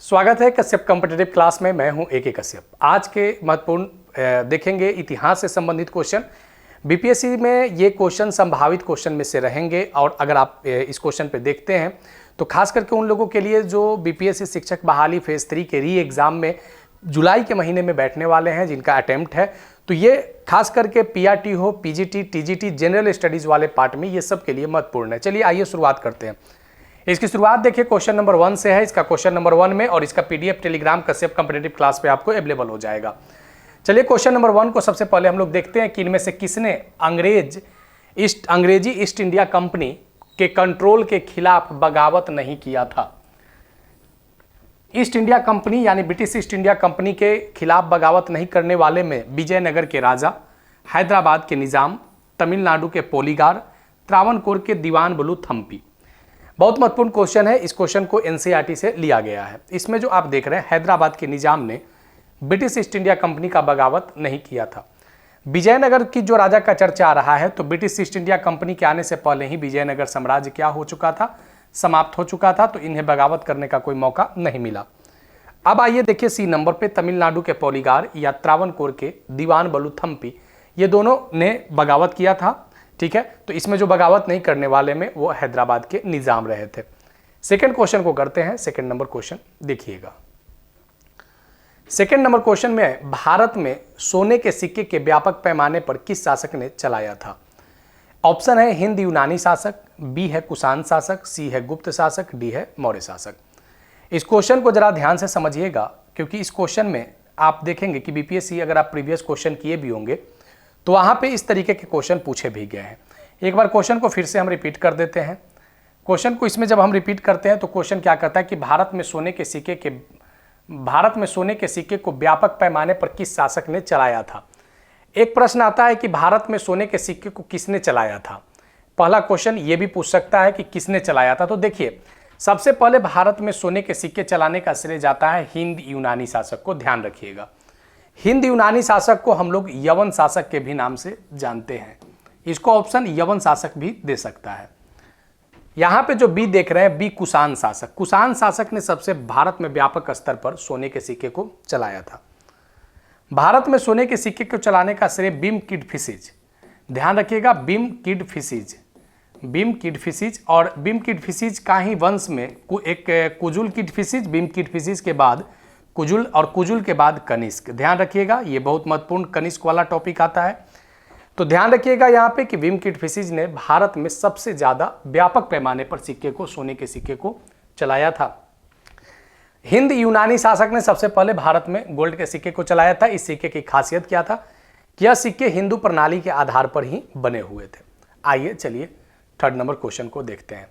स्वागत है Kashyap competitive class में। मैं हूं ए.के. कश्यप। आज के महत्वपूर्ण देखेंगे इतिहास से संबंधित क्वेश्चन। बीपीएससी में ये क्वेश्चन संभावित क्वेश्चन में से रहेंगे और अगर आप इस क्वेश्चन पे देखते हैं तो खास करके उन लोगों के लिए जो बीपीएससी शिक्षक बहाली फेज 3 के री एग्जाम में जुलाई के महीने में बैठने वाले हैं, जिनका अटेम्प्ट है, तो ये खास करके पीआरटी हो, पीजीटी, टीजीटी, जनरल स्टडीज वाले पार्ट में ये सब के लिए महत्वपूर्ण है। चलिए आइए शुरुआत करते हैं। इसकी शुरुआत देखिए क्वेश्चन नंबर 1 से है। इसका क्वेश्चन नंबर 1 में और इसका PDF Telegram Kashyap competitive class पे आपको अवेलेबल हो जाएगा। चलिए क्वेश्चन नंबर 1 को सबसे पहले हम लोग देखते हैं कि इनमें से किसने अंग्रेजी ईस्ट इंडिया कंपनी के कंट्रोल के खिलाफ बगावत नहीं किया था। ईस्ट इंडिया कंपनी यानी ब्रिटिश ईस्ट इंडिया कंपनी के खिलाफ बगावत नहीं करने वाले में विजयनगर के राजा, हैदराबाद के निजाम, तमिलनाडु के पोलीगार, त्रावणकोर के दीवान बलू थम्पी। बहुत महत्वपूर्ण क्वेश्चन है। इस क्वेश्चन को एनसीईआरटी से लिया गया है। इसमें जो आप देख रहे हैं, हैदराबाद के निजाम ने ब्रिटिश ईस्ट इंडिया कंपनी का बगावत नहीं किया था। विजयनगर की जो राजा का चर्चा आ रहा है, तो ब्रिटिश ईस्ट इंडिया कंपनी के आने से पहले ही विजयनगर साम्राज्य क्या हो चुका था, समाप्त हो चुका था, तो इन्हें बगावत करने का कोई मौका नहीं मिला। अब आइए देखिए सी नंबर पे, तमिलनाडु के पोलीगार या त्रावणकोर के दीवान बलू थम्पी, ये दोनों ने बगावत किया था। ठीक है, तो इसमें जो बगावत नहीं करने वाले में वो हैदराबाद के निजाम रहे थे। सेकंड क्वेश्चन को करते हैं। सेकंड नंबर क्वेश्चन देखिएगा। सेकंड नंबर क्वेश्चन में भारत में सोने के सिक्के के व्यापक पैमाने पर किस शासक ने चलाया था? ऑप्शन है हिंद यूनानी शासक, बी है कुषाण शासक, सी है गुप्त शासक, डी है मौर्य शासक। इस क्वेश्चन को जरा ध्यान से समझिएगा, क्योंकि इस क्वेश्चन में आप देखेंगे कि बीपीएससी अगर आप प्रीवियस क्वेश्चन किए भी होंगे तो वहां पे इस तरीके के क्वेश्चन पूछे भी गए हैं। एक बार क्वेश्चन को फिर से हम रिपीट कर देते हैं। क्वेश्चन को इसमें जब हम रिपीट करते हैं तो क्वेश्चन क्या कहता है कि भारत में सोने के सिक्के को व्यापक पैमाने पर किस शासक ने चलाया था। एक प्रश्न आता है कि भारत में सोने के सिक्के को किसने चलाया था। पहला क्वेश्चन ये भी पूछ सकता है कि किसने चलाया था। तो देखिए, सबसे पहले भारत में सोने के सिक्के चलाने का श्रेय जाता है हिंद यूनानी शासक को। ध्यान रखिएगा, हिंद यूनानी शासक को हम लोग यवन शासक के भी नाम से जानते हैं। इसको ऑप्शन यवन शासक भी दे सकता है। यहां पे जो बी देख रहे हैं, बी कुषाण शासक। कुषाण शासक ने सबसे भारत में व्यापक स्तर पर सोने के सिक्के को चलाया था। भारत में सोने के सिक्के को चलाने का श्रेय बिम किडफिशिज। ध्यान रखिएगा, बिम किडफिशिज और बिम किडफिशिज का ही वंश में एक कुजुल किडफिशिज, बिम किडफिशिज के बाद कुजुल और कुजुल के बाद कनिष्क। ध्यान रखिएगा, ये बहुत महत्वपूर्ण कनिष्क वाला टॉपिक आता है। तो ध्यान रखिएगा यहाँ पे कि बिम किडफिशिज ने भारत में सबसे ज्यादा व्यापक पैमाने पर सोने के सिक्के को चलाया था। हिंद यूनानी शासक ने सबसे पहले भारत में गोल्ड के सिक्के को चलाया था। इस सिक्के की खासियत क्या था कि यह सिक्के हिंदू प्रणाली के आधार पर ही बने हुए थे। आइए चलिए थर्ड नंबर क्वेश्चन को देखते हैं।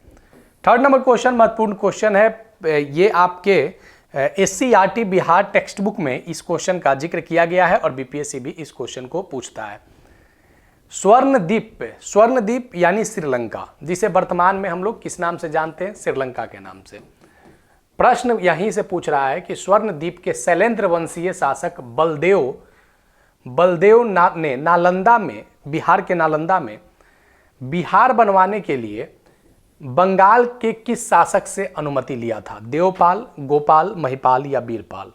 थर्ड नंबर क्वेश्चन महत्वपूर्ण क्वेश्चन है। ये आपके एससीईआरटी बिहार टेक्स्ट बुक में इस क्वेश्चन का जिक्र किया गया है और बीपीएससी भी इस क्वेश्चन को पूछता है। स्वर्णद्वीप यानी श्रीलंका, जिसे वर्तमान में हम लोग किस नाम से जानते हैं? श्रीलंका के नाम से। प्रश्न यहीं से पूछ रहा है कि स्वर्णद्वीप के शैलेंद्र वंशीय शासक बलदेव ने नालंदा में, बिहार के नालंदा में बिहार बनवाने के लिए बंगाल के किस शासक से अनुमति लिया था? देवपाल, गोपाल, महिपाल या बीरपाल?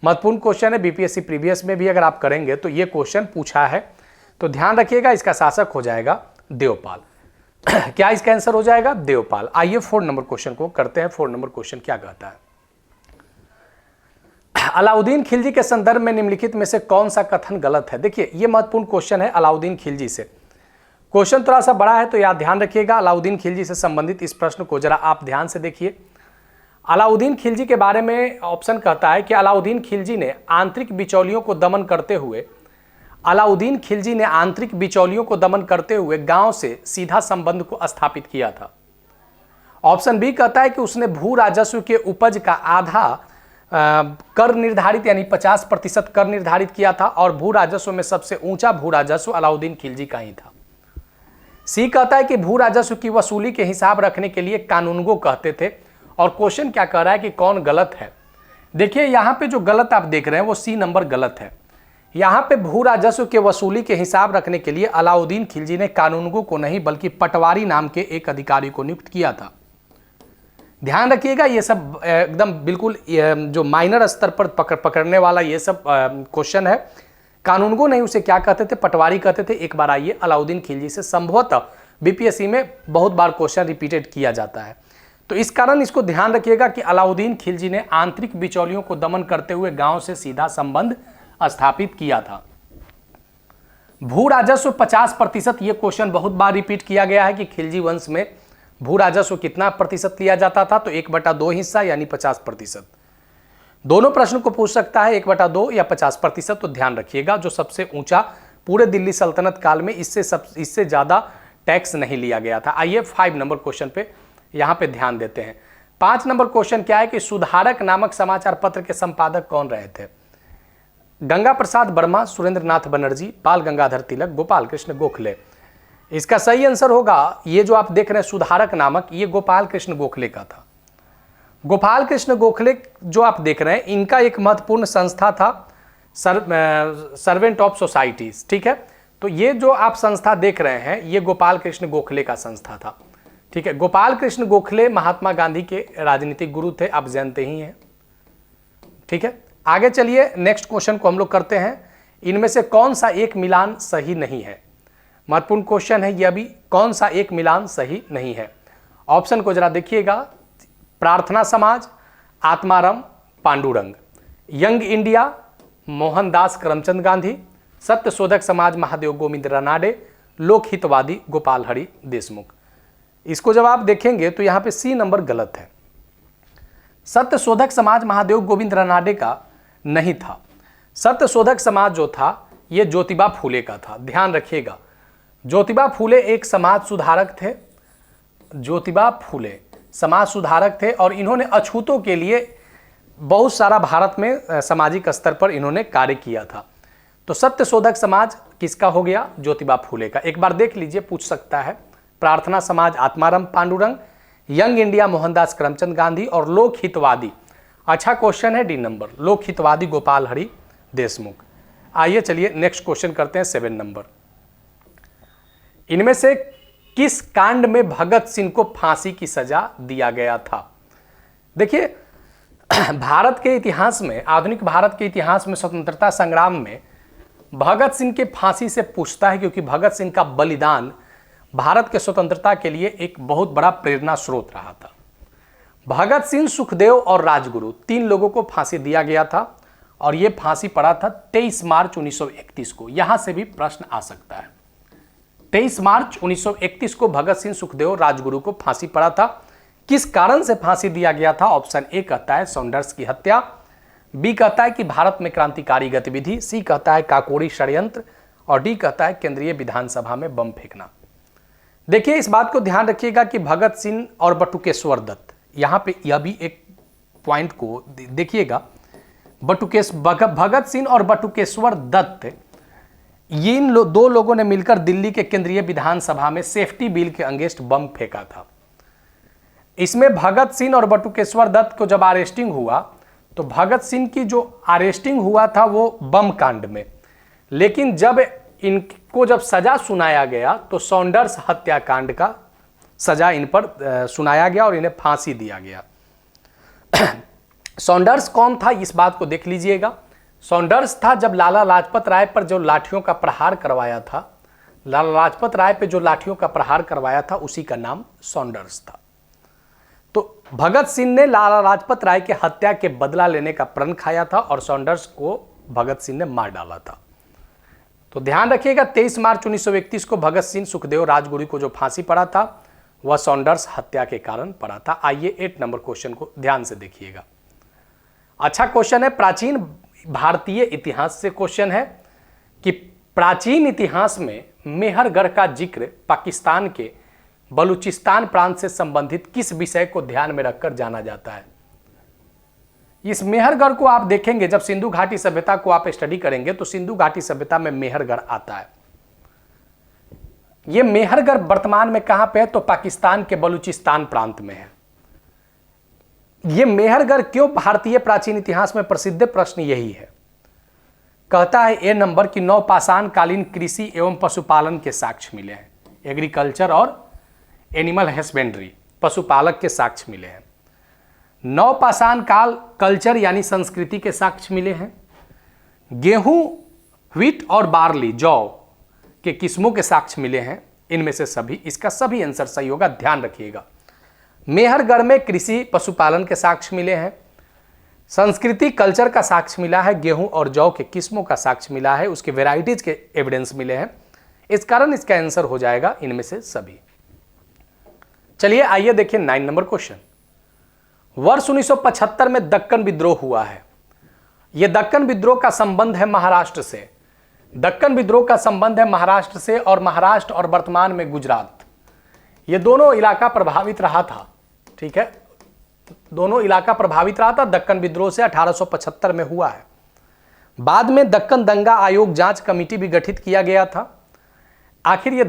महत्वपूर्ण क्वेश्चन है। बीपीएससी प्रीवियस में भी अगर आप करेंगे तो ये क्वेश्चन पूछा है, तो ध्यान रखिएगा इसका शासक हो जाएगा देवपाल। क्या इसका आंसर हो जाएगा? देवपाल। आइए 4 नंबर क्वेश्चन को करते हैं। 4 नंबर क्वेश्चन क्या कहता है? अलाउद्दीन खिलजी के संदर्भ में निम्नलिखित में से कौन सा कथन गलत है? देखिए, ये महत्वपूर्ण क्वेश्चन है अलाउद्दीन खिलजी से। क्वेश्चन थोड़ा सा बड़ा है तो याद ध्यान रखिएगा। अलाउद्दीन खिलजी से संबंधित इस प्रश्न को जरा आप ध्यान से देखिए। अलाउद्दीन खिलजी के बारे में ऑप्शन कहता है कि अलाउद्दीन खिलजी ने आंतरिक बिचौलियों को दमन करते हुए गांव से सीधा संबंध को स्थापित किया था। ऑप्शन बी कहता है कि उसने भू राजस्व के उपज का आधा कर निर्धारित यानी 50% कर निर्धारित किया था और भू राजस्व में सबसे ऊंचा भू राजस्व अलाउद्दीन खिलजी का ही था। सी कहता है कि भू राजस्व की वसूली के हिसाब रखने के लिए कानूनगो कहते थे। और क्वेश्चन क्या कह रहा है कि कौन गलत है? देखिए, यहां पे जो गलत आप देख रहे हैं वो सी नंबर गलत है। यहां पे भू राजस्व के वसूली के हिसाब रखने के लिए अलाउद्दीन खिलजी ने कानूनगो को नहीं बल्कि पटवारी नाम के एक अधिकारी को नियुक्त किया था। ध्यान रखिएगा, ये सब एकदम बिल्कुल जो माइनर स्तर पर पकड़ने वाला ये सब क्वेश्चन है। कानूनगो नहीं उसे क्या कहते थे, पटवारी कहते थे। एक बार आइए अलाउद्दीन खिलजी से, संभवतः बीपीएससी में बहुत बार क्वेश्चन रिपीटेड किया जाता है, तो इस कारण इसको ध्यान रखिएगा कि अलाउद्दीन खिलजी ने आंतरिक बिचौलियों को दमन करते हुए गांव से सीधा संबंध स्थापित किया था। भू राजस्व 50%, ये क्वेश्चन बहुत बार रिपीट किया गया है कि खिलजी वंश में भू राजस्व कितना प्रतिशत लिया जाता था, तो 1/2 हिस्सा यानी 50%। दोनों प्रश्न को पूछ सकता है, 1/2 या 50%, तो ध्यान रखिएगा जो सबसे ऊंचा पूरे दिल्ली सल्तनत काल में इससे ज्यादा टैक्स नहीं लिया गया था। आइए 5 नंबर क्वेश्चन पे यहां पे ध्यान देते हैं। 5 नंबर क्वेश्चन क्या है कि सुधारक नामक समाचार पत्र के संपादक कौन रहे थे? गंगा प्रसाद वर्मा, सुरेंद्र नाथ बनर्जी, बाल गंगाधर तिलक, गोपाल कृष्ण गोखले। इसका सही आंसर होगा, ये जो आप देख रहे हैं सुधारक नामक, ये गोपाल कृष्ण गोखले का था। गोपाल कृष्ण गोखले जो आप देख रहे हैं, इनका एक महत्वपूर्ण संस्था था सर्वेंट ऑफ सोसाइटीज, ठीक है। तो ये जो आप संस्था देख रहे हैं, ये गोपाल कृष्ण गोखले का संस्था था, ठीक है। गोपाल कृष्ण गोखले महात्मा गांधी के राजनीतिक गुरु थे, आप जानते ही हैं, ठीक है। आगे चलिए नेक्स्ट क्वेश्चन को हम लोग करते हैं। इनमें से कौन सा एक मिलान सही नहीं है? महत्वपूर्ण क्वेश्चन है यह भी, कौन सा एक मिलान सही नहीं है? ऑप्शन को जरा देखिएगा, प्रार्थना समाज, आत्माराम पांडुरंग, यंग इंडिया मोहनदास करमचंद गांधी, सत्यशोधक समाज महादेव गोविंद रानाडे, लोकहितवादी गोपाल हरि देशमुख। इसको जब आप देखेंगे तो यहां पे सी नंबर गलत है। सत्यशोधक समाज महादेव गोविंद रानाडे का नहीं था। सत्यशोधक समाज जो था यह ज्योतिबा फूले का था, ध्यान रखिएगा। ज्योतिबा फूले एक समाज सुधारक थे, ज्योतिबा फूले समाज सुधारक थे और इन्होंने अछूतों के लिए बहुत सारा भारत में सामाजिक स्तर पर इन्होंने कार्य किया था। तो सत्यशोधक समाज किसका हो गया? ज्योतिबा फूले का। एक बार देख लीजिए, पूछ सकता है। प्रार्थना समाज आत्माराम पांडुरंग, यंग इंडिया मोहनदास करमचंद गांधी और लोक हितवादी, अच्छा क्वेश्चन है डी नंबर, लोक हितवादी गोपाल हरि देशमुख। आइए चलिए नेक्स्ट क्वेश्चन करते हैं 7 नंबर। इनमें से किस कांड में भगत सिंह को फांसी की सजा दिया गया था? देखिए, भारत के इतिहास में, आधुनिक भारत के इतिहास में स्वतंत्रता संग्राम में भगत सिंह के फांसी से पूछता है, क्योंकि भगत सिंह का बलिदान भारत के स्वतंत्रता के लिए एक बहुत बड़ा प्रेरणा स्रोत रहा था। भगत सिंह, सुखदेव और राजगुरु 3 लोगों को फांसी दिया गया था और यह फांसी पड़ा था 23 मार्च 1931 को। यहां से भी प्रश्न आ सकता है। 23 मार्च 1931 को भगत सिंह, सुखदेव, राजगुरु को फांसी पड़ा था। किस कारण से फांसी दिया गया था? ऑप्शन ए कहता है सॉन्डर्स की हत्या, बी कहता है कि भारत में क्रांतिकारी गतिविधि, सी कहता है काकोरी षड्यंत्र और डी कहता है केंद्रीय विधानसभा में बम फेंकना। देखिए, इस बात को ध्यान रखिएगा कि भगत सिंह और बटुकेश्वर दत्त, यहां पे यह भी एक पॉइंट को देखिएगा। भगत सिंह और बटुकेश्वर दत्त, ये इन 2 लोगों ने मिलकर दिल्ली के केंद्रीय विधानसभा में सेफ्टी बिल के अगेंस्ट बम फेंका था। इसमें भगत सिंह और बटुकेश्वर दत्त को जब अरेस्टिंग हुआ, तो भगत सिंह की जो अरेस्टिंग हुआ था वो बम कांड में, लेकिन जब इनको जब सजा सुनाया गया तो सॉन्डर्स हत्याकांड का सजा इन पर सुनाया गया और इन्हें फांसी दिया गया। सॉन्डर्स कौन था, इस बात को देख लीजिएगा। सॉन्डर्स था जब लाला लाजपत राय पर जो लाठियों का प्रहार करवाया था, लाला लाजपत राय पे जो लाठियों का प्रहार करवाया था, उसी का नाम सॉन्डर्स था। तो भगत सिंह ने लाला लाजपत राय के हत्या के बदला लेने का प्रण खाया था और सॉन्डर्स को भगत सिंह ने मार डाला था। तो ध्यान रखिएगा, 23 मार्च 1931 को भगत सिंह, सुखदेव, राजगुरु को जो फांसी पड़ा था वह सॉन्डर्स हत्या के कारण पड़ा था। आइए 8 नंबर क्वेश्चन को ध्यान से देखिएगा। अच्छा क्वेश्चन है, प्राचीन भारतीय इतिहास से क्वेश्चन है कि प्राचीन इतिहास में मेहरगढ़ का जिक्र पाकिस्तान के बलूचिस्तान प्रांत से संबंधित किस विषय को ध्यान में रखकर जाना जाता है? इस मेहरगढ़ को आप देखेंगे, जब सिंधु घाटी सभ्यता को आप स्टडी करेंगे तो सिंधु घाटी सभ्यता में मेहरगढ़ आता है। यह मेहरगढ़ वर्तमान में कहां पे है? तो पाकिस्तान के बलूचिस्तान प्रांत में है। यह मेहरगढ़ क्यों भारतीय प्राचीन इतिहास में प्रसिद्ध? प्रश्न यही है। कहता है ए नंबर की नवपाषाण कालीन कृषि एवं पशुपालन के साक्ष्य मिले हैं। एग्रीकल्चर और एनिमल हस्बेंड्री, पशुपालक के साक्ष्य मिले हैं। नवपाषाण काल कल्चर यानी संस्कृति के साक्ष्य मिले हैं। गेहूं, व्हीट और बार्ली जौ के किस्मों के साक्ष्य मिले हैं। इनमें से सभी, इसका सभी आंसर सही होगा, ध्यान रखिएगा। मेहरगढ़ में कृषि पशुपालन के साक्ष्य मिले हैं। संस्कृति कल्चर का साक्ष्य मिला है। गेहूं और जौ के किस्मों का साक्ष्य मिला है, उसके वेराइटीज के एविडेंस मिले हैं। इस कारण इसका आंसर हो जाएगा इनमें से सभी। चलिए आइए देखिए 9 नंबर क्वेश्चन। वर्ष 1975 में दक्कन विद्रोह हुआ है। यह दक्कन विद्रोह का संबंध है महाराष्ट्र से। दक्कन विद्रोह का संबंध है महाराष्ट्र से, और महाराष्ट्र और वर्तमान में गुजरात, ये दोनों इलाका प्रभावित रहा था। ठीक है, दोनों इलाका प्रभावित रहा था। दक्कन विद्रोह से 1875 में हुआ है। बाद में दक्कन दंगा आयोग जांच कमेटी भी गठित किया गया था। आखिर ये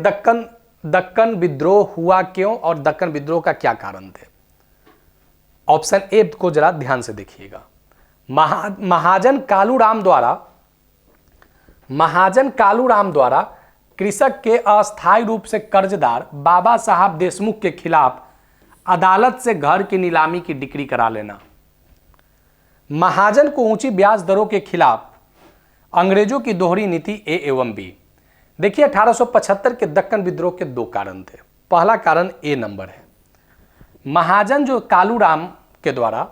दक्कन विद्रोह हुआ क्यों और दक्कन विद्रोह का क्या कारण थे? ऑप्शन ए को जरा ध्यान से देखिएगा। महाजन कालूराम द्वारा कृषक के अस्थायी रूप से कर्जदार बाबा साहब देशमुख के खिलाफ अदालत से घर की नीलामी की डिक्री करा लेना। महाजन को ऊंची ब्याज दरों के खिलाफ अंग्रेजों की दोहरी नीति ए एवं बी। देखिए 1875 के दक्कन विद्रोह के 2 कारण थे। पहला कारण ए नंबर है। महाजन जो कालूराम के द्वारा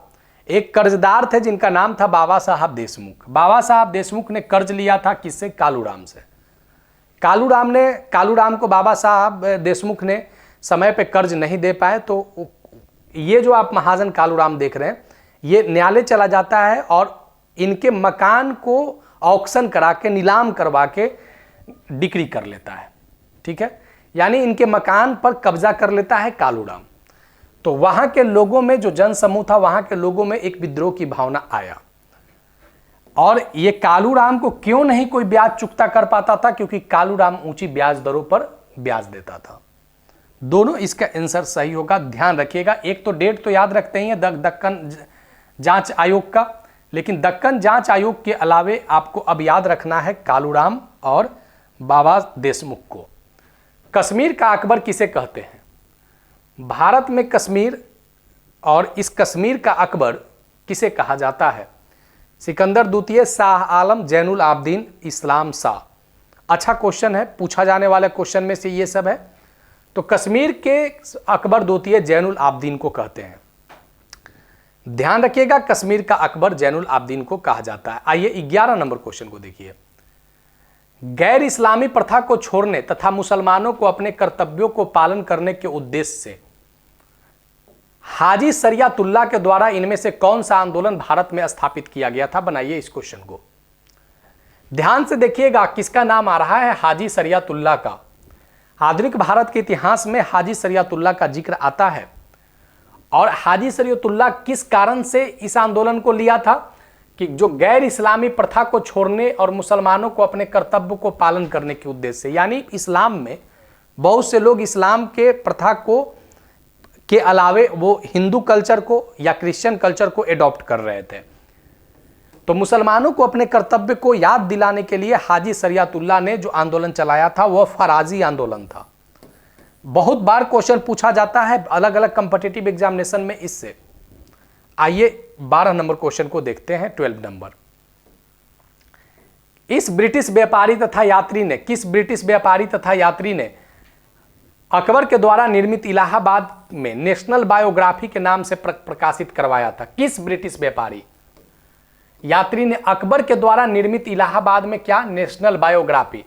एक कर्जदार थे जिनका नाम था बाबा साहब देशमुख। बाबा साहब देशमुख ने कर्ज लिया था किससे? कालूराम से। कालूराम को बाबा साहब देशमुख ने समय पे कर्ज नहीं दे पाए, तो ये जो आप महाजन कालूराम देख रहे हैं, ये न्यायालय चला जाता है और इनके मकान को ऑक्शन करा के, नीलाम करवा के डिक्री कर लेता है। ठीक है, यानी इनके मकान पर कब्जा कर लेता है कालूराम। तो वहां के लोगों में, जो जन समूह था, वहां के लोगों में एक विद्रोह की भावना आया। और ये कालूराम को क्यों नहीं कोई ब्याज चुकता कर पाता था? क्योंकि कालूराम ऊंची ब्याज दरों पर ब्याज देता था। दोनों इसका आंसर सही होगा, ध्यान रखिएगा। एक तो डेट तो याद रखते ही है दक्कन जांच आयोग का, लेकिन दक्कन जांच आयोग के अलावे आपको अब याद रखना है कालूराम और बाबा देशमुख को। कश्मीर का अकबर किसे कहते हैं? भारत में कश्मीर, और इस कश्मीर का अकबर किसे कहा जाता है? सिकंदर द्वितीय, शाह आलम, जैनुल आबदीन, इस्लाम शाह। अच्छा क्वेश्चन है, पूछा जाने वाले क्वेश्चन में से ये सब है। तो कश्मीर के अकबर द्वितीय जैनुल आबदीन को कहते हैं। ध्यान रखिएगा, कश्मीर का अकबर जैनुल आबदीन को कहा जाता है। आइए 11 नंबर क्वेश्चन को देखिए। गैर इस्लामी प्रथा को छोड़ने तथा मुसलमानों को अपने कर्तव्यों को पालन करने के उद्देश्य से हाजी शरियतुल्लाह के द्वारा इनमें से कौन सा आंदोलन भारत में स्थापित किया गया था? बनाइए इस क्वेश्चन को, ध्यान से देखिएगा किसका नाम आ रहा है? हाजी शरियतुल्लाह का। आधुनिक भारत के इतिहास में हाजी शरियतुल्लाह का जिक्र आता है। और हाजी शरियतुल्लाह किस कारण से इस आंदोलन को लिया था? कि जो गैर इस्लामी प्रथा को छोड़ने और मुसलमानों को अपने कर्तव्य को पालन करने के उद्देश्य से, यानी इस्लाम में बहुत से लोग इस्लाम के प्रथा को के अलावे वो हिंदू कल्चर को या क्रिश्चियन कल्चर को एडॉप्ट कर रहे थे। तो मुसलमानों को अपने कर्तव्य को याद दिलाने के लिए हाजी शरियतुल्लाह ने जो आंदोलन चलाया था वह फराजी आंदोलन था। बहुत बार क्वेश्चन पूछा जाता है अलग अलग कॉम्पिटिटिव एग्जामिनेशन में इससे। आइए 12 नंबर क्वेश्चन को देखते हैं। 12 नंबर, किस ब्रिटिश व्यापारी तथा यात्री ने अकबर के द्वारा निर्मित इलाहाबाद में नेशनल बायोग्राफी के नाम से प्रकाशित करवाया था? किस ब्रिटिश व्यापारी यात्री ने अकबर के द्वारा निर्मित इलाहाबाद में क्या? नेशनल बायोग्राफी,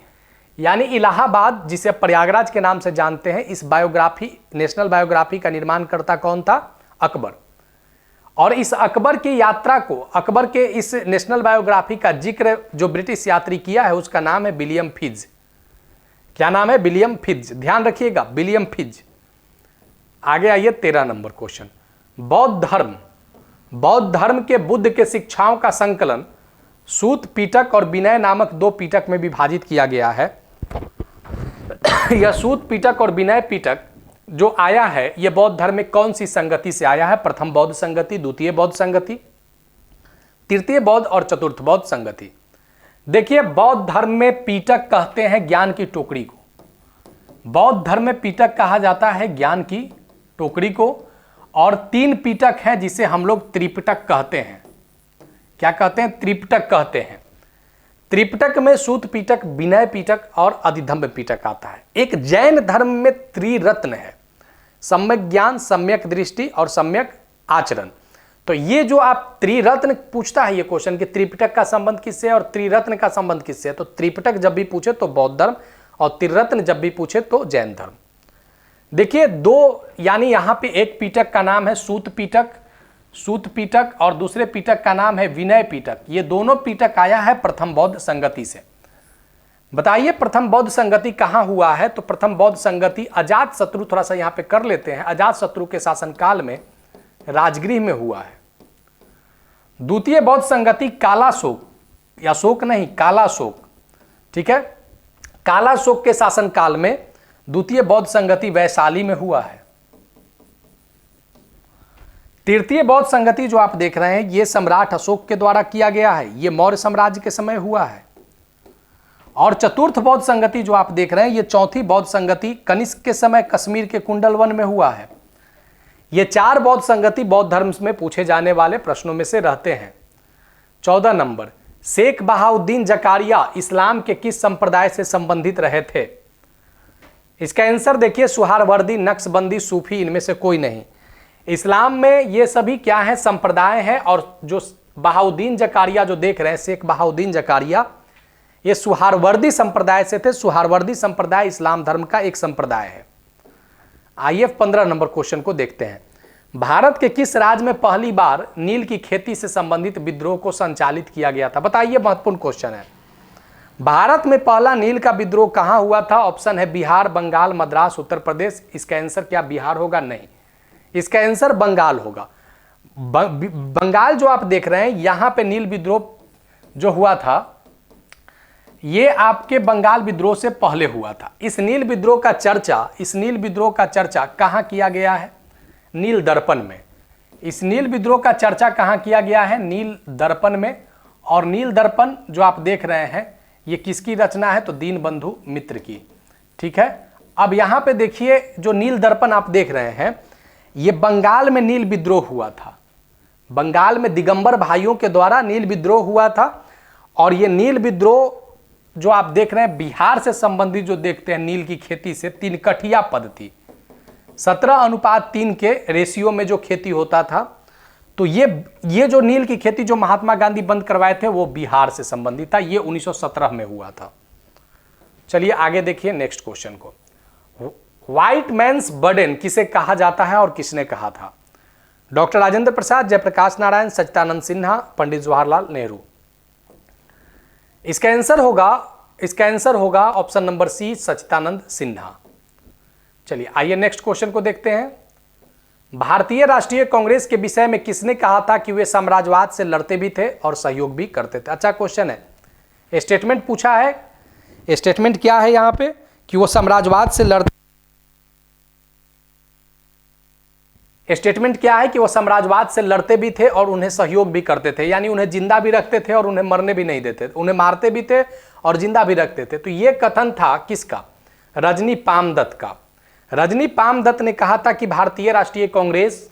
यानी इलाहाबाद जिसे प्रयागराज के नाम से जानते हैं, इस बायोग्राफी, नेशनल बायोग्राफी का निर्माण करता कौन था? अकबर। और इस अकबर की यात्रा को, अकबर के इस नेशनल बायोग्राफी का जिक्र जो ब्रिटिश यात्री किया है उसका नाम है विलियम फिज। क्या नाम है? विलियम फिज। ध्यान रखिएगा, विलियम फिज। आगे आइए 13 नंबर क्वेश्चन। बौद्ध धर्म के बुद्ध के शिक्षाओं का संकलन सूत पीटक और विनय नामक 2 पीटक में विभाजित किया गया है। यह सूत पीटक और विनय पीटक जो आया है यह बौद्ध धर्म में कौन सी संगति से आया है? प्रथम बौद्ध संगति, द्वितीय बौद्ध संगति, तृतीय बौद्ध और चतुर्थ बौद्ध संगति। देखिए, बौद्ध धर्म में पीटक कहते हैं ज्ञान की टोकरी को। बौद्ध धर्म में पीटक कहा जाता है ज्ञान की टोकरी को। और 3 पिटक हैं जिसे हम लोग त्रिपिटक कहते हैं। क्या कहते हैं? त्रिपिटक कहते हैं। त्रिपिटक में सूत पिटक, विनय पिटक और अधिधम्म पिटक आता है। एक जैन धर्म में त्रिरत्न है, सम्यक ज्ञान, सम्यक दृष्टि और सम्यक आचरण। तो ये जो आप त्रिरत्न पूछता है ये क्वेश्चन कि त्रिपिटक का संबंध किससे है और त्रिरत्न का संबंध किससे है, तो त्रिपिटक जब भी पूछे तो बौद्ध धर्म और त्रिरत्न जब भी पूछे तो जैन धर्म। देखिए 2, यानी यहां पे एक पिटक का नाम है सूत पिटक और दूसरे पिटक का नाम है विनय पिटक। ये दोनों पिटक आया है प्रथम बौद्ध संगति से। बताइए प्रथम बौद्ध संगति कहां हुआ है? तो प्रथम बौद्ध संगति अजात शत्रु, थोड़ा सा यहां पे कर लेते हैं, अजात शत्रु के शासनकाल में राजगृह में हुआ है। द्वितीय बौद्ध संगति कालाशोक, या शोक नहीं, कालाशोक, ठीक है, कालाशोक के शासनकाल में द्वितीय बौद्ध संगति वैशाली में हुआ है। तृतीय बौद्ध संगति जो आप देख रहे हैं ये सम्राट अशोक के द्वारा किया गया है, ये मौर्य साम्राज्य के समय हुआ है। और चतुर्थ बौद्ध संगति जो आप देख रहे हैं ये चौथी बौद्ध संगति कनिष्क के समय कश्मीर के कुंडलवन में हुआ है। ये 4 बौद्ध संगति बौद्ध धर्म में पूछे जाने वाले प्रश्नों में से रहते हैं। 14 नंबर, शेख बहाउद्दीन जकारिया इस्लाम के किस संप्रदाय से संबंधित रहे थे? इसका आंसर देखिए सुहारवर्दी, नक्शबंदी, सूफी, इनमें से कोई नहीं। इस्लाम में ये सभी क्या है? संप्रदाय है। और जो बहाउद्दीन जकारिया जो देख रहे हैं, शेख बहाउद्दीन जकारिया, ये सुहारवर्दी संप्रदाय से थे। सुहारवर्दी संप्रदाय इस्लाम धर्म का एक संप्रदाय है। आइए 15 नंबर क्वेश्चन को देखते हैं। भारत के किस राज्य में पहली बार नील की खेती से संबंधित विद्रोह को संचालित किया गया था? बताइए, महत्वपूर्ण क्वेश्चन है। भारत में पहला नील का विद्रोह कहां हुआ था? ऑप्शन है बिहार, बंगाल, मद्रास, उत्तर प्रदेश। इसका आंसर क्या बिहार होगा? नहीं, इसका आंसर बंगाल होगा। बंगाल जो आप देख रहे हैं यहां पे नील विद्रोह जो हुआ था ये आपके बंगाल विद्रोह से पहले हुआ था। इस नील विद्रोह का चर्चा कहां किया गया है? नील दर्पण में। इस नील विद्रोह का चर्चा कहां किया गया है? नील दर्पण में। और नील दर्पण जो आप देख रहे हैं ये किसकी रचना है? तो दीनबंधु मित्र की, ठीक है। अब यहां पे देखिए जो नील दर्पण आप देख रहे हैं ये बंगाल में नील विद्रोह हुआ था। बंगाल में दिगंबर भाइयों के द्वारा नील विद्रोह हुआ था। और ये नील विद्रोह जो आप देख रहे हैं बिहार से संबंधित जो देखते हैं नील की खेती से, 3 कठिया पद्धति 17:3 के रेशियो में जो खेती होता था। तो ये जो नील की खेती जो महात्मा गांधी बंद करवाए थे वो बिहार से संबंधित था। ये 1917 में हुआ था। चलिए आगे देखिए नेक्स्ट क्वेश्चन को। व्हाइट मैन्स बर्डन किसे कहा जाता है और किसने कहा था? डॉक्टर राजेंद्र प्रसाद, जयप्रकाश नारायण, सच्चिदानंद सिन्हा, पंडित जवाहरलाल नेहरू। इसका आंसर होगा ऑप्शन नंबर सी, सच्चिदानंद सिन्हा। चलिए आइए नेक्स्ट क्वेश्चन को देखते हैं। भारतीय राष्ट्रीय कांग्रेस के विषय में किसने कहा था कि वे साम्राज्यवाद से लड़ते भी थे और सहयोग भी करते थे? अच्छा क्वेश्चन है, स्टेटमेंट पूछा है। स्टेटमेंट क्या है यहां पे कि वो साम्राज्यवाद से लड़ते, स्टेटमेंट क्या है कि वो साम्राज्यवाद से लड़ते भी थे और उन्हें सहयोग भी करते थे, यानी उन्हें जिंदा भी रखते थे और उन्हें मरने भी नहीं देते, उन्हें मारते भी थे और जिंदा भी रखते थे। तो ये कथन था किसका? रजनी पामदत्त का। रजनी पामदत्त ने कहा था कि भारतीय राष्ट्रीय कांग्रेस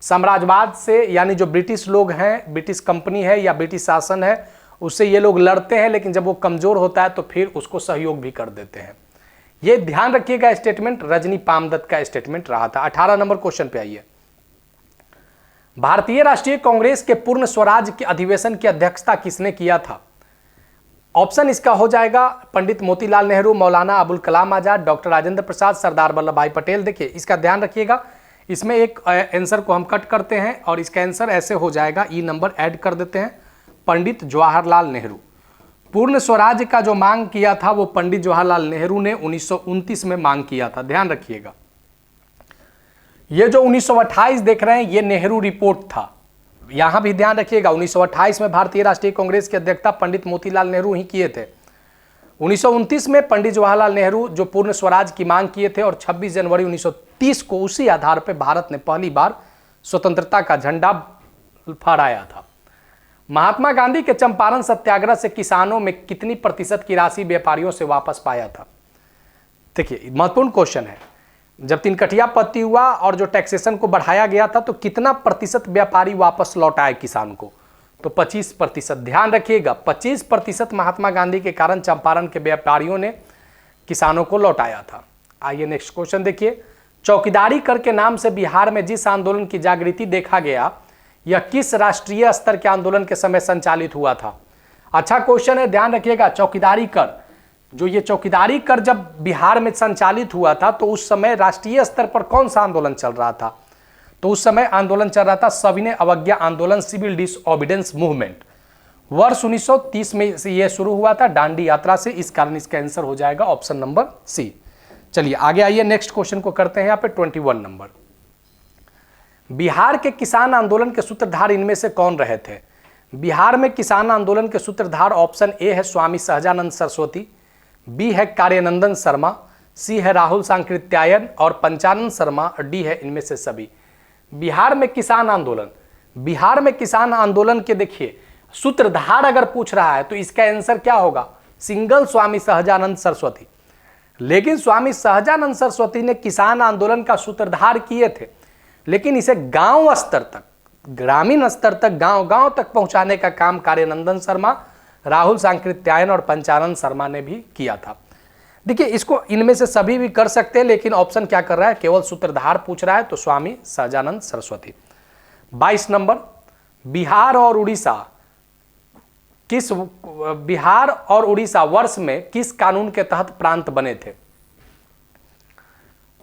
साम्राज्यवाद से, यानी जो ब्रिटिश लोग हैं, ब्रिटिश कंपनी है या ब्रिटिश शासन है, उससे ये लोग लड़ते हैं, लेकिन जब वो कमजोर होता है तो फिर उसको सहयोग भी कर देते हैं। ये ध्यान रखिएगा, स्टेटमेंट रजनी पामदत्त का स्टेटमेंट रहा था। 18 नंबर क्वेश्चन पे आइए। भारतीय राष्ट्रीय कांग्रेस के पूर्ण स्वराज के अधिवेशन की अध्यक्षता किसने किया था? ऑप्शन इसका हो जाएगा पंडित मोतीलाल नेहरू, मौलाना अबुल कलाम आजाद, डॉक्टर राजेंद्र प्रसाद, सरदार वल्लभ भाई पटेल। देखिए इसका ध्यान रखिएगा, इसमें एक आंसर को हम कट करते हैं और इसका आंसर ऐसे हो जाएगा, ई नंबर ऐड कर देते हैं, पंडित जवाहरलाल नेहरू। पूर्ण स्वराज का जो मांग किया था वो पंडित जवाहरलाल नेहरू ने 1929 में मांग किया था। ध्यान रखिएगा, ये जो 1928 देख रहे हैं ये नेहरू रिपोर्ट था। यहां भी ध्यान रखिएगा 1928 में भारतीय राष्ट्रीय कांग्रेस की अध्यक्षता पंडित मोतीलाल नेहरू ही किए थे। 1929 में पंडित जवाहरलाल नेहरू जो पूर्ण स्वराज की मांग किए थे और 26 जनवरी 1930 को उसी आधार पर भारत ने पहली बार स्वतंत्रता का झंडा फहराया था। महात्मा गांधी के चंपारण सत्याग्रह से किसानों में कितनी प्रतिशत की राशि व्यापारियों से वापस पाया था? देखिए महत्वपूर्ण क्वेश्चन है। जब तिनकठिया पत्ती हुआ और जो टैक्सेशन को बढ़ाया गया था तो कितना प्रतिशत व्यापारी वापस लौटाए किसान को? तो 25%। ध्यान रखिएगा 25% महात्मा गांधी के कारण चंपारण के व्यापारियों ने किसानों को लौटाया था। आइए नेक्स्ट क्वेश्चन देखिए। चौकीदारी कर के नाम से बिहार में जिस आंदोलन की जागृति देखा गया यह किस राष्ट्रीय स्तर के आंदोलन के समय संचालित हुआ था? अच्छा क्वेश्चन है, ध्यान रखिएगा। चौकीदारी कर, जो ये चौकीदारी कर जब बिहार में संचालित हुआ था तो उस समय राष्ट्रीय स्तर पर कौन सा आंदोलन चल रहा था? तो उस समय आंदोलन चल रहा था सविनय अवज्ञा आंदोलन, सिविल डिसओबीडियंस मूवमेंट। वर्ष 1930 में यह शुरू हुआ था दांडी यात्रा से, इस कारण इसका आंसर हो जाएगा ऑप्शन नंबर सी। चलिए आगे आइए, नेक्स्ट क्वेश्चन को करते हैं यहाँ पे 21 नंबर। बिहार के किसान आंदोलन के सूत्रधार इनमें से कौन रहे थे? बिहार में किसान आंदोलन के सूत्रधार ऑप्शन ए है स्वामी सहजानंद सरस्वती, बी है कार्यानंदन शर्मा, सी है राहुल सांकृत्यायन और पंचानंद शर्मा, डी है इनमें से सभी। बिहार में किसान आंदोलन के देखिए सूत्रधार अगर पूछ रहा है तो इसका आंसर क्या होगा? सिंगल स्वामी सहजानंद सरस्वती। लेकिन स्वामी सहजानंद सरस्वती ने किसान आंदोलन का सूत्रधार किए थे, लेकिन इसे गांव स्तर तक, ग्रामीण स्तर तक, गांव-गांव तक पहुंचाने का काम कार्यानंदन शर्मा, राहुल सांकृत्यायन और पंचानंद शर्मा ने भी किया था। देखिए इसको इनमें से सभी भी कर सकते हैं, लेकिन ऑप्शन क्या कर रहा है? केवल सूत्रधार पूछ रहा है, तो स्वामी सहजानंद सरस्वती। 22 नंबर। बिहार और उड़ीसा वर्ष में किस कानून के तहत प्रांत बने थे?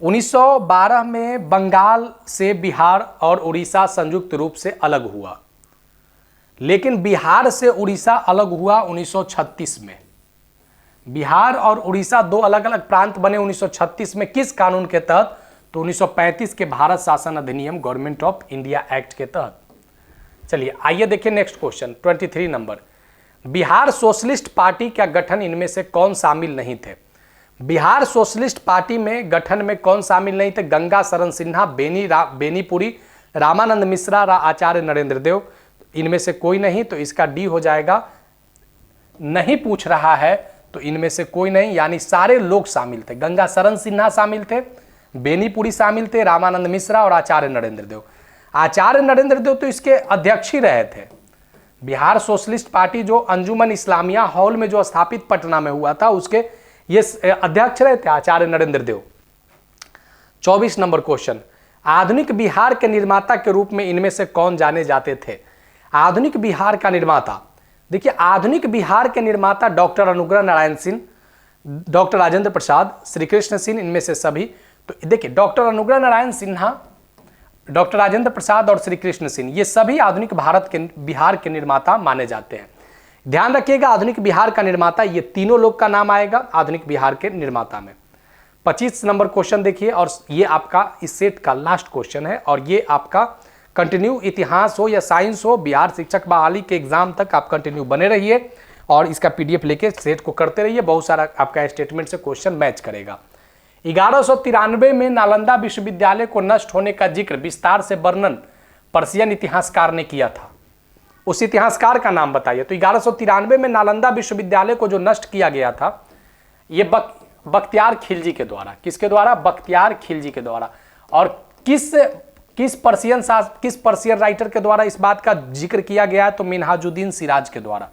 1912 में बंगाल से बिहार और उड़ीसा संयुक्त रूप से अलग हुआ, लेकिन बिहार से उड़ीसा अलग हुआ 1936 में। बिहार और उड़ीसा दो अलग अलग प्रांत बने 1936 में, किस कानून के तहत? तो 1935 के भारत शासन अधिनियम, गवर्नमेंट ऑफ इंडिया एक्ट के तहत। चलिए आइए देखिए next question 23 number. Bihar socialist party का गठन इनमें से कौन शामिल नहीं थे? बिहार सोशलिस्ट पार्टी में गठन में कौन शामिल नहीं थे? गंगा शरण सिन्हा, बेनीपुरी, रामानंद मिश्रा, आचार्य नरेंद्र देव। इनमें से कोई नहीं, तो इसका डी हो जाएगा। नहीं पूछ रहा है तो इनमें से कोई नहीं, यानी सारे लोग शामिल थे। गंगा शरण सिन्हा शामिल थे, बेनीपुरी शामिल थे, रामानंद मिश्रा और आचार्य नरेंद्र देव। आचार्य नरेंद्र देव तो इसके अध्यक्ष ही रहे थे। बिहार सोशलिस्ट पार्टी जो अंजुमन इस्लामिया हॉल में जो स्थापित पटना में हुआ था, उसके ये अध्यक्ष रहे थे आचार्य नरेंद्र देव। 24 नंबर क्वेश्चन। आधुनिक बिहार के निर्माता के रूप में इनमें से कौन जाने जाते थे? आधुनिक बिहार का निर्माता, देखिए आधुनिक बिहार के निर्माता डॉक्टर अनुग्रह नारायण सिंह, डॉक्टर राजेंद्र प्रसाद, श्री कृष्ण सिंह, इनमें से सभी। तो देखिए डॉक्टर अनुग्रह नारायण सिन्हा, डॉक्टर राजेंद्र प्रसाद और श्री कृष्ण सिंह, ये सभी आधुनिक बिहार के निर्माता माने जाते हैं। ध्यान रखिएगा आधुनिक बिहार का निर्माता, ये तीनों लोग का नाम आएगा आधुनिक बिहार के निर्माता में। 25 नंबर क्वेश्चन देखिए, और ये आपका इस सेट का लास्ट क्वेश्चन है, और ये आपका कंटिन्यू इतिहास हो या साइंस हो, बिहार शिक्षक बहाली के एग्जाम तक आप कंटिन्यू बने रहिए और इसका पीडीएफ लेके सेट को करते रहिए। बहुत सारा आपका स्टेटमेंट से क्वेश्चन मैच करेगा। 1193 में नालंदा विश्वविद्यालय को नष्ट होने का जिक्र विस्तार से वर्णन पर्शियन इतिहासकार ने किया था। उस इतिहासकार का नाम बताइए। तो 1193 में नालंदा विश्वविद्यालय को जो नष्ट किया गया था, ये बख्तियार खिलजी के द्वारा। किसके द्वारा? बख्तियार खिलजी के द्वारा। और किस पर्शियन राइटर के द्वारा इस बात का जिक्र किया गया है? तो मिन्हाजुद्दीन सिराज के द्वारा।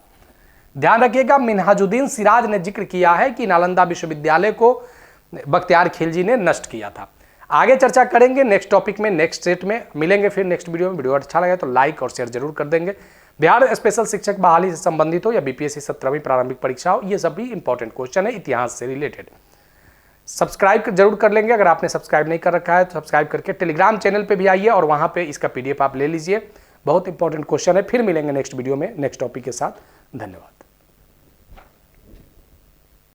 ध्यान रखिएगा मिन्हाजुद्दीन सिराज ने जिक्र किया है कि नालंदा विश्वविद्यालय को बख्तियार खिलजी ने नष्ट किया था। आगे चर्चा करेंगे नेक्स्ट टॉपिक में, नेक्स्ट सेट में मिलेंगे फिर नेक्स्ट वीडियो में। वीडियो अच्छा लगे तो लाइक और शेयर जरूर कर देंगे। बिहार स्पेशल शिक्षक बहाली से संबंधित हो या बीपीएससी 17वीं प्रारंभिक परीक्षा हो, ये सभी इंपॉर्टेंट क्वेश्चन है इतिहास से रिलेटेड। सब्सक्राइब जरूर कर लेंगे, अगर आपने सब्सक्राइब नहीं कर रखा है तो सब्सक्राइब करके टेलीग्राम चैनल पे भी आइए और वहाँ पे इसका पीडीएफ आप ले लीजिए। बहुत इंपॉर्टेंट क्वेश्चन है। फिर मिलेंगे नेक्स्ट वीडियो में नेक्स्ट टॉपिक के साथ। धन्यवाद।